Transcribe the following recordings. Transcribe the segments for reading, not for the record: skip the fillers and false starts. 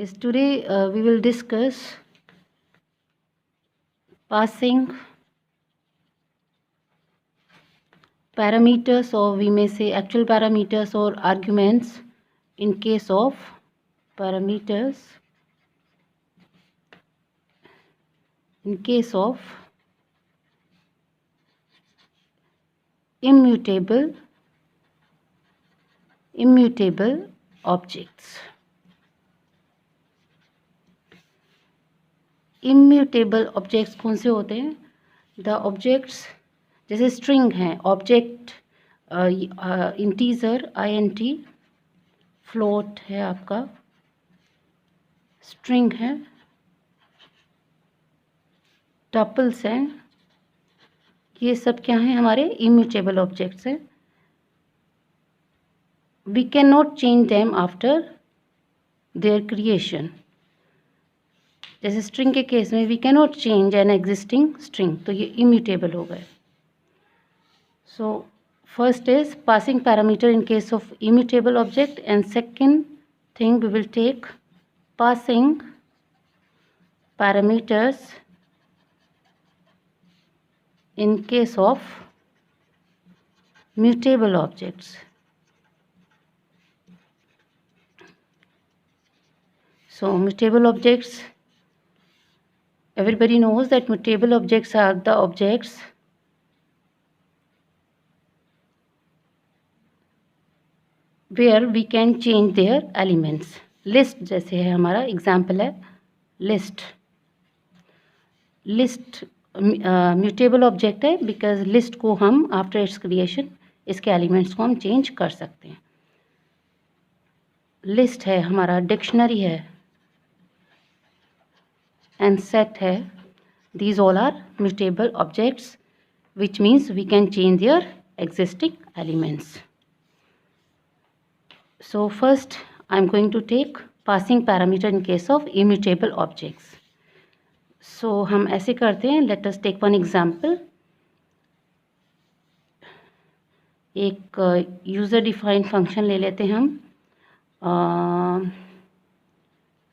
Yes, today we will discuss passing parameters, or we may say actual parameters or arguments in case of parameters in case of immutable objects. Immutable objects कौन से होते हैं? The objects जैसे string है, object integer INT, float है आपका, string है, tuples हैं, ये सब क्या हैं? हमारे इम्यूटेबल ऑब्जेक्ट्स हैं. We can not change them after their creation. जैसे स्ट्रिंग के केस में we can not change an existing string, तो ये इम्यूटेबल हो गए. So first is passing parameter in case of immutable object, and second thing we will take passing parameters in case of mutable objects. So mutable objects, everybody knows that mutable objects are the objects where we can change their elements. List जैसे है हमारा example है list. List mutable object है because list को हम after it's creation इसके elements को हम चेंज कर सकते हैं. लिस्ट है हमारा डिक्शनरी है, एंड सेट है. These all are mutable objects which means we can change their existing elements. So first I am going to take passing parameter in case of immutable objects. So हम ऐसे करते हैं, let us take one example. एक user defined function ले लेते हैं हम,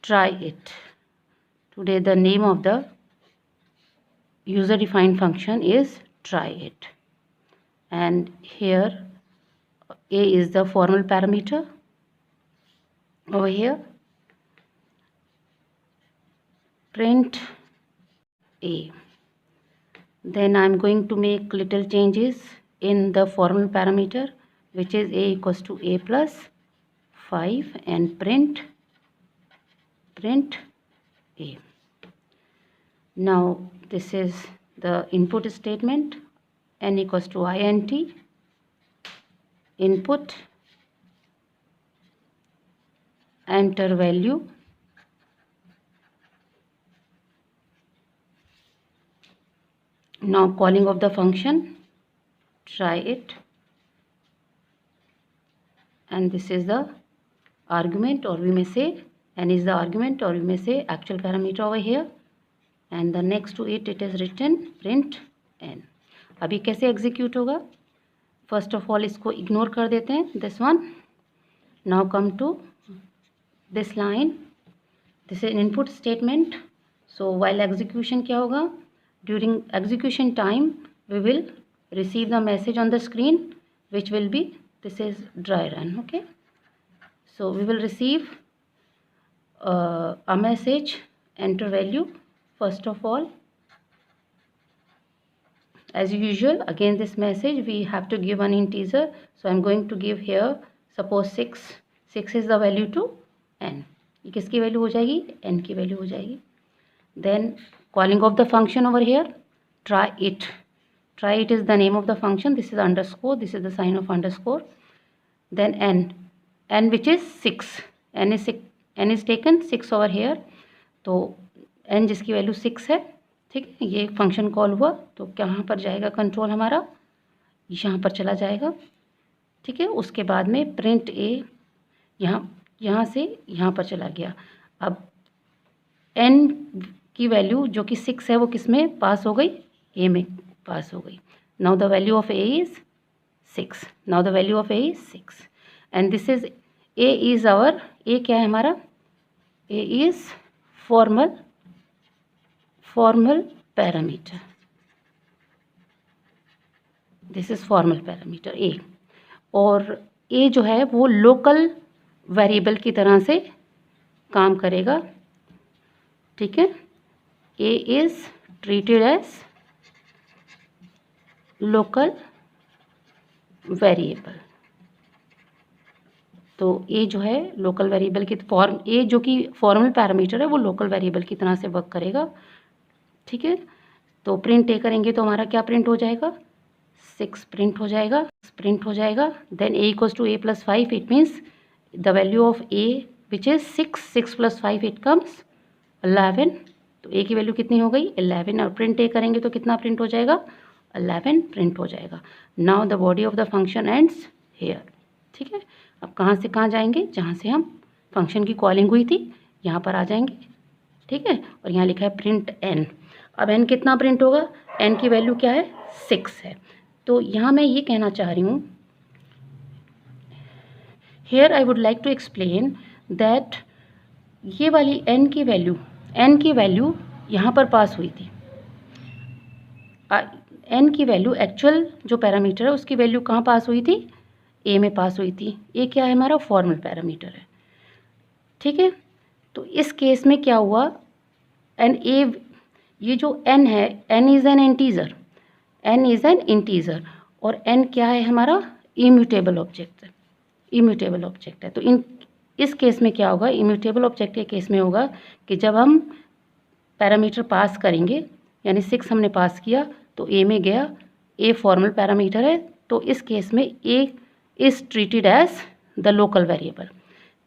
try it. Today the name of the user defined function is try it, and here a is the formal parameter. Over here print a. Then I am going to make little changes in the formal parameter, which is a equals to a plus 5, and print a. Now this is the input statement, n equals to int input, enter value, now calling of the function try it, and this is the argument, or we may say n is the argument, or we may say actual parameter over here, and the next to it is written print n. अभी कैसे execute होगा? First of all इसको ignore कर देते हैं, this one. Now come to this line, this is an input statement. So while execution क्या होगा? During execution time we will receive the message on the screen which will be, this is dry run. Okay, so we will receive a message, enter value. First of all, as usual, again this message we have to give an integer, so I'm going to give here suppose 6. 6 is the value to n. ये किसकी value हो जाएगी? n की value हो जाएगी. Then calling of the function over here try it. Try it is the name of the function. This is underscore, this is the sign of underscore. Then n which is 6. n is taken 6 over here, तो n जिसकी value 6 है, ठीक है, ये function call हुआ तो कहाँ पर जाएगा कंट्रोल हमारा? यहाँ पर चला जाएगा. ठीक है, उसके बाद में प्रिंट ए यहाँ से यहाँ पर चला गया. अब n की वैल्यू जो कि 6 है वो किस में पास हो गई? a में पास हो गई. Now the value of a is 6. Now the value of a is 6, and this is a is our, a क्या है हमारा? A is formal parameter. This is formal parameter A. और ए जो है वो लोकल वेरिएबल की तरह से काम करेगा, ठीक है। A is treated as local variable. तो ए जो है लोकल वेरिएबल की ए जो कि फॉर्मल पैरामीटर है वो लोकल वेरिएबल की तरह से वर्क करेगा, ठीक है। तो प्रिंट ए करेंगे तो हमारा क्या प्रिंट हो जाएगा, 6 प्रिंट हो जाएगा। Then a equals to a plus 5, it means the value of a which is 6 plus 5 it comes 11। तो ए की वैल्यू कितनी हो गई 11, और प्रिंट ए करेंगे तो कितना प्रिंट हो जाएगा 11 प्रिंट हो जाएगा। Now the body of the function ends here, ठीक है। अब कहाँ से कहाँ जाएंगे, जहाँ से हम फंक्शन की कॉलिंग हुई थी यहाँ पर आ जाएंगे, ठीक है। और यहाँ लिखा है प्रिंट एन। अब एन कितना प्रिंट होगा, एन की वैल्यू क्या है 6 है। तो यहाँ मैं ये कहना चाह रही हूँ, here I would like to explain that ये वाली एन की वैल्यू यहाँ पर पास हुई थी। एन की वैल्यू एक्चुअल जो पैरामीटर है उसकी वैल्यू कहाँ पास हुई थी, ए में पास हुई थी। ए क्या है, हमारा फॉर्मल पैरामीटर है, ठीक है। तो इस केस में क्या हुआ, एन ए, ये जो एन है, एन इज़ एन इंटीजर, और एन क्या है हमारा इम्यूटेबल ऑब्जेक्ट है। तो इस केस में क्या होगा, इम्यूटेबल ऑब्जेक्ट के केस में होगा कि जब हम पैरामीटर पास करेंगे, यानी 6 हमने पास किया तो ए में गया, ए फॉर्मल पैरामीटर है, तो इस केस में a is treated as the local variable.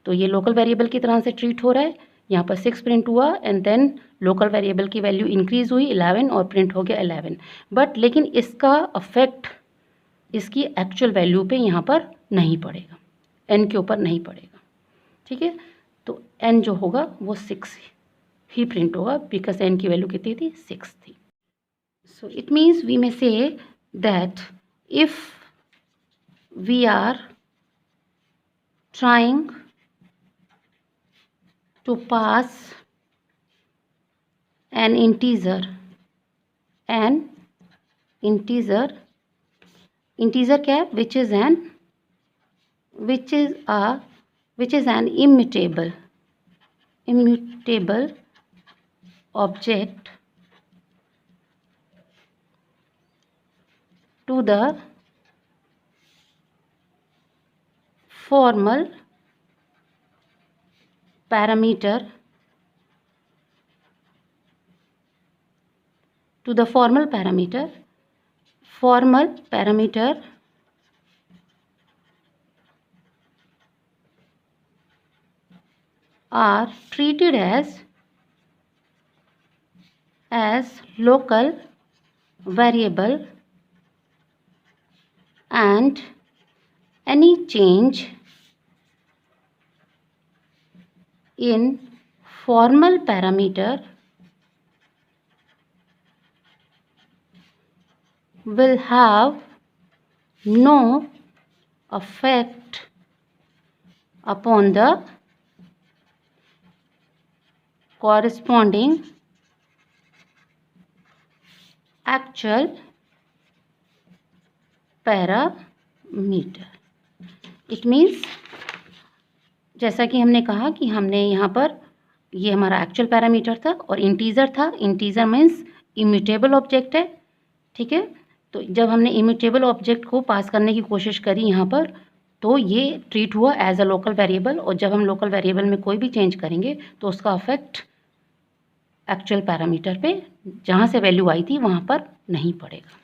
तो ये लोकल वेरिएबल की तरह से ट्रीट हो रहा है। यहाँ पर 6 प्रिंट हुआ एंड देन लोकल वेरिएबल की वैल्यू इंक्रीज हुई 11 और प्रिंट हो गया 11। बट लेकिन इसका अफेक्ट इसकी एक्चुअल वैल्यू पे यहाँ पर नहीं पड़ेगा, एन के ऊपर नहीं पड़ेगा, ठीक है। तो एन जो होगा वो 6 ही प्रिंट होगा, बिकॉज एन की वैल्यू कितनी थी 6 थी। So it means we may say that if we are trying to pass an integer क्या है, which is an immutable object to the formal parameter are treated as local variable, and any change in formal parameter will have no effect upon the corresponding actual parameter. It means जैसा कि हमने कहा कि हमने यहाँ पर ये हमारा एक्चुअल पैरामीटर था और इंटीजर था। इंटीजर मीन्स इम्यूटेबल ऑब्जेक्ट है, ठीक है। तो जब हमने इम्यूटेबल ऑब्जेक्ट को पास करने की कोशिश करी यहाँ पर, तो ये ट्रीट हुआ एज अ लोकल वेरिएबल, और जब हम लोकल वेरिएबल में कोई भी चेंज करेंगे तो उसका अफेक्ट एक्चुअल पैरामीटर पे जहाँ से वैल्यू आई थी वहाँ पर नहीं पड़ेगा।